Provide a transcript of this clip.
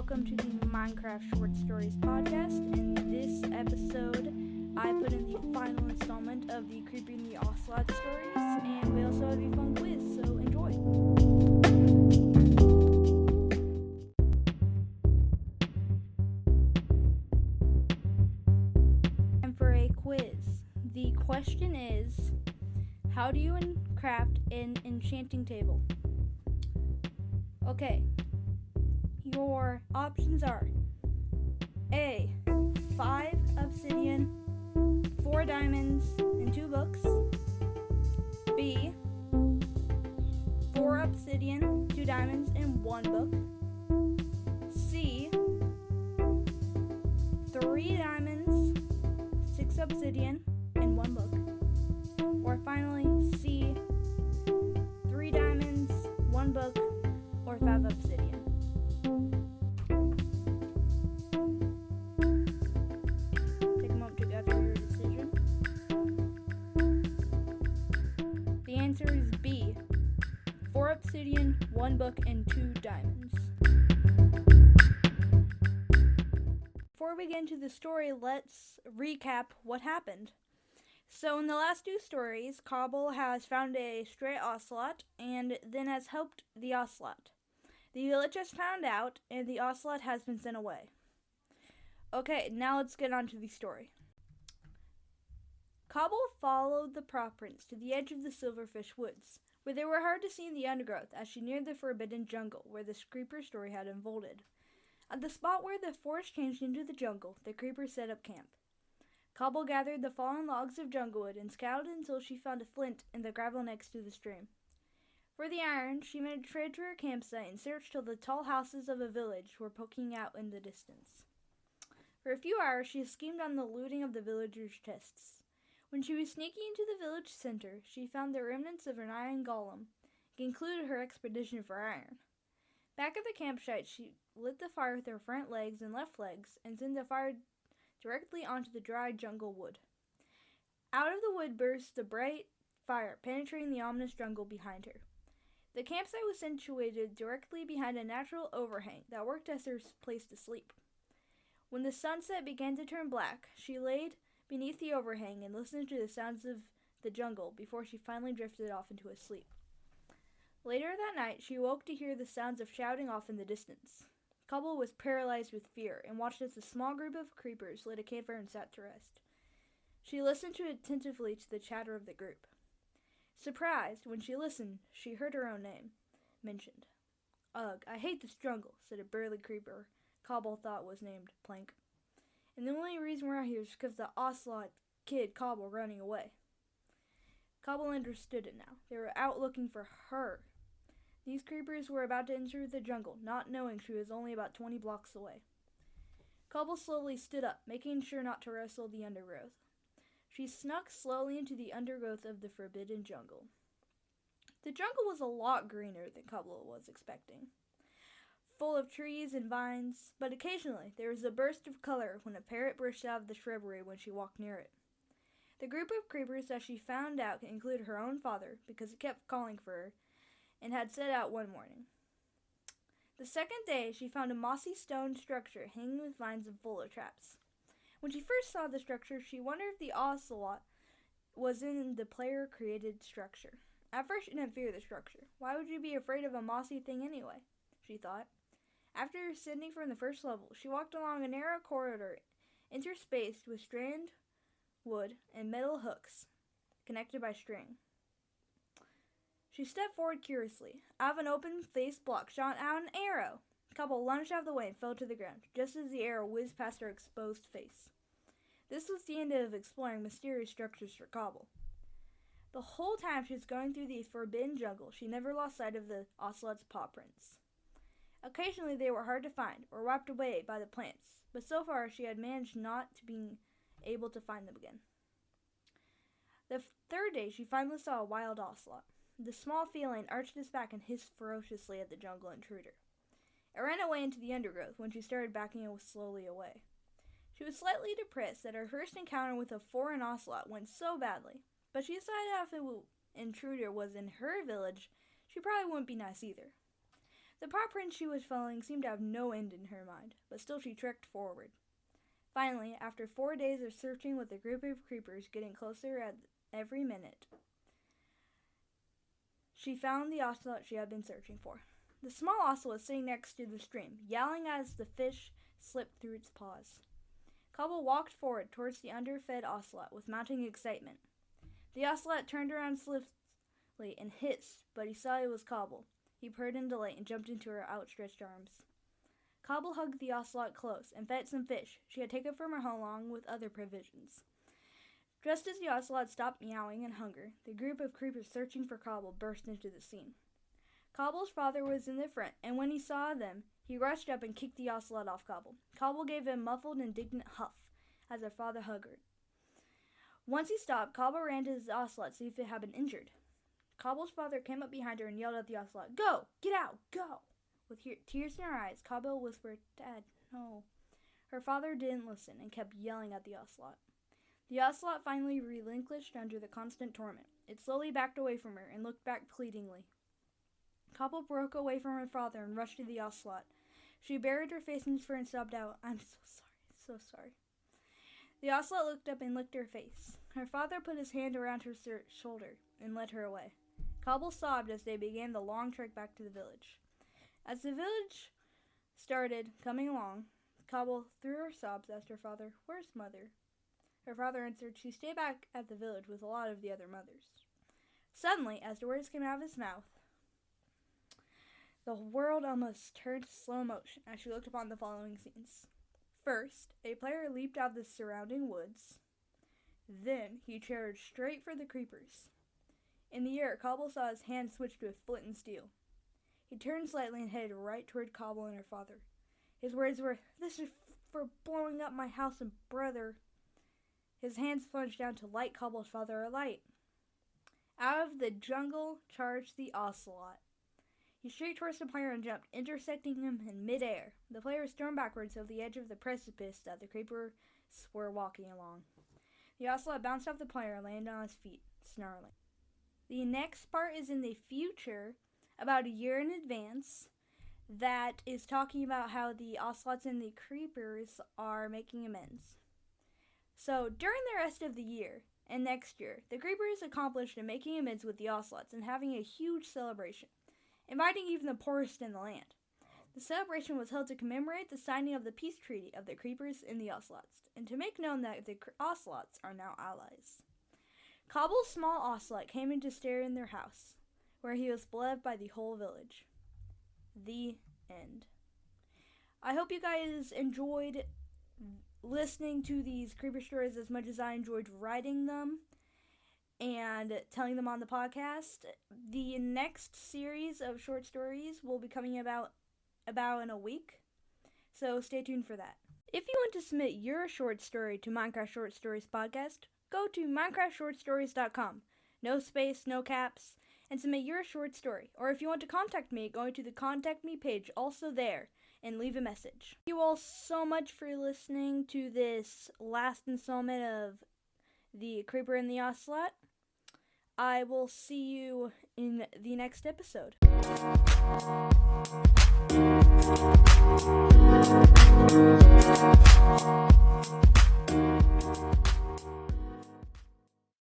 welcome to the Minecraft Short Stories podcast. In this episode, I put in the final installment of the Creeper and The Ocelot stories, and we also have a fun quiz, so enjoy. And for a quiz, the question is, how do you craft an enchanting table? Okay. Your options are A, 5 obsidian, 4 diamonds, and 2 books. B, 4 obsidian, 2 diamonds, and 1 book. C, 3 diamonds, 6 obsidian, and 1 book. Or finally, C, 3 diamonds, 1 book, or 5 obsidian. Take a moment to gather your decision. The answer is B, 4 obsidian, 1 book, and 2 diamonds. Before we get into the story, let's recap what happened. So in the last 2 stories, Cobble has found a stray ocelot and then has helped the ocelot. The village has found out, and the ocelot has been sent away. Okay, now let's get on to the story. Cobble followed the paw prints to the edge of the Silverfish Woods, where they were hard to see in the undergrowth as she neared the forbidden jungle where the Creeper story had unfolded. At the spot where the forest changed into the jungle, the Creeper set up camp. Cobble gathered the fallen logs of junglewood and scouted until she found a flint in the gravel next to the stream. For the iron, she made a trade to her campsite and searched till the tall houses of a village were poking out in the distance. For a few hours, she schemed on the looting of the villagers' chests. When she was sneaking into the village center, she found the remnants of an iron golem, and concluded her expedition for iron. Back at the campsite, she lit the fire with her front legs and left legs, and sent the fire directly onto the dry jungle wood. Out of the wood burst the bright fire, penetrating the ominous jungle behind her. The campsite was situated directly behind a natural overhang that worked as her place to sleep. When the sunset began to turn black, she laid beneath the overhang and listened to the sounds of the jungle before she finally drifted off into a sleep. Later that night, she woke to hear the sounds of shouting off in the distance. Cobble was paralyzed with fear and watched as a small group of creepers lit a campfire and sat to rest. She listened attentively to the chatter of the group. Surprised, when she listened, she heard her own name mentioned. Ugh, I hate this jungle, said a burly creeper Cobble thought was named Plank. And the only reason we're out here is because the ocelot kid Cobble running away. Cobble understood it now. They were out looking for her. These creepers were about to enter the jungle, not knowing she was only about 20 blocks away. Cobble slowly stood up, making sure not to rustle the undergrowth. She snuck slowly into the undergrowth of the forbidden jungle. The jungle was a lot greener than Cobble was expecting, full of trees and vines, but occasionally there was a burst of color when a parrot burst out of the shrubbery when she walked near it. The group of creepers that she found out included her own father, because he kept calling for her, and had set out one morning. The second day, she found a mossy stone structure hanging with vines and full of traps. When she first saw the structure, she wondered if the ocelot was in the player-created structure. At first, she didn't fear the structure. Why would you be afraid of a mossy thing anyway? She thought. After ascending from the first level, she walked along a narrow corridor interspaced with strand wood and metal hooks connected by string. She stepped forward curiously. Out of an open-faced block shot out an arrow. Cobble lunged out of the way and fell to the ground, just as the arrow whizzed past her exposed face. This was the end of exploring mysterious structures for Cobble. The whole time she was going through the forbidden jungle, she never lost sight of the ocelot's paw prints. Occasionally they were hard to find, or wiped away by the plants, but so far she had managed not to be able to find them again. The third day she finally saw a wild ocelot. The small feline arched its back and hissed ferociously at the jungle intruder. It ran away into the undergrowth when she started backing slowly away. She was slightly depressed that her first encounter with a foreign ocelot went so badly, but she decided if the intruder was in her village, she probably wouldn't be nice either. The paw prints she was following seemed to have no end in her mind, but still she trekked forward. Finally, after 4 days of searching with a group of creepers getting closer at every minute, she found the ocelot she had been searching for. The small ocelot was sitting next to the stream, yowling as the fish slipped through its paws. Cobble walked forward towards the underfed ocelot with mounting excitement. The ocelot turned around swiftly and hissed, but he saw it was Cobble. He purred in delight and jumped into her outstretched arms. Cobble hugged the ocelot close and fed some fish she had taken from her home along with other provisions. Just as the ocelot stopped meowing in hunger, the group of creepers searching for Cobble burst into the scene. Cobble's father was in the front, and when he saw them, he rushed up and kicked the ocelot off Cobble. Cobble gave a muffled, indignant huff as her father hugged her. Once he stopped, Cobble ran to his ocelot to see if it had been injured. Cobble's father came up behind her and yelled at the ocelot, "Go! Get out! Go!" With tears in her eyes, Cobble whispered, "Dad, no." Her father didn't listen and kept yelling at the ocelot. The ocelot finally relinquished under the constant torment. It slowly backed away from her and looked back pleadingly. Cobble broke away from her father and rushed to the ocelot. She buried her face in his fur and sobbed out, "I'm so sorry, so sorry." The ocelot looked up and licked her face. Her father put his hand around her shoulder and led her away. Cobble sobbed as they began the long trek back to the village. As the village started coming along, Cobble, through her sobs, asked her father, "Where's Mother?" Her father answered, "She stayed back at the village with a lot of the other mothers." Suddenly, as the words came out of his mouth, the world almost turned to slow motion as she looked upon the following scenes. First, a player leaped out of the surrounding woods. Then, he charged straight for the creepers. In the air, Cobble saw his hand switch to a flint and steel. He turned slightly and headed right toward Cobble and her father. His words were, "This is for blowing up my house and brother." His hands plunged down to light Cobble's father alight. Out of the jungle charged the ocelot. He straight towards the player and jumped, intersecting him in midair. The player was thrown backwards over the edge of the precipice that the creepers were walking along. The ocelot bounced off the player and landed on his feet, snarling. The next part is in the future, about a year in advance, that is talking about how the ocelots and the creepers are making amends. So, during the rest of the year and next year, the creepers accomplished in making amends with the ocelots and having a huge celebration, inviting even the poorest in the land. The celebration was held to commemorate the signing of the peace treaty of the creepers and the ocelots, and to make known that the ocelots are now allies. Cobble's small ocelot came in to stay in their house, where he was beloved by the whole village. The end. I hope you guys enjoyed listening to these creeper stories as much as I enjoyed writing them and telling them on the podcast. The next series of short stories will be coming about in a week, so stay tuned for that. If you want to submit your short story to Minecraft Short Stories Podcast, go to minecraftshortstories.com. No space, no caps, and submit your short story. Or if you want to contact me, go to the Contact Me page, also there, and leave a message. Thank you all so much for listening to this last installment of the Creeper and the Ocelot. I will see you in the next episode.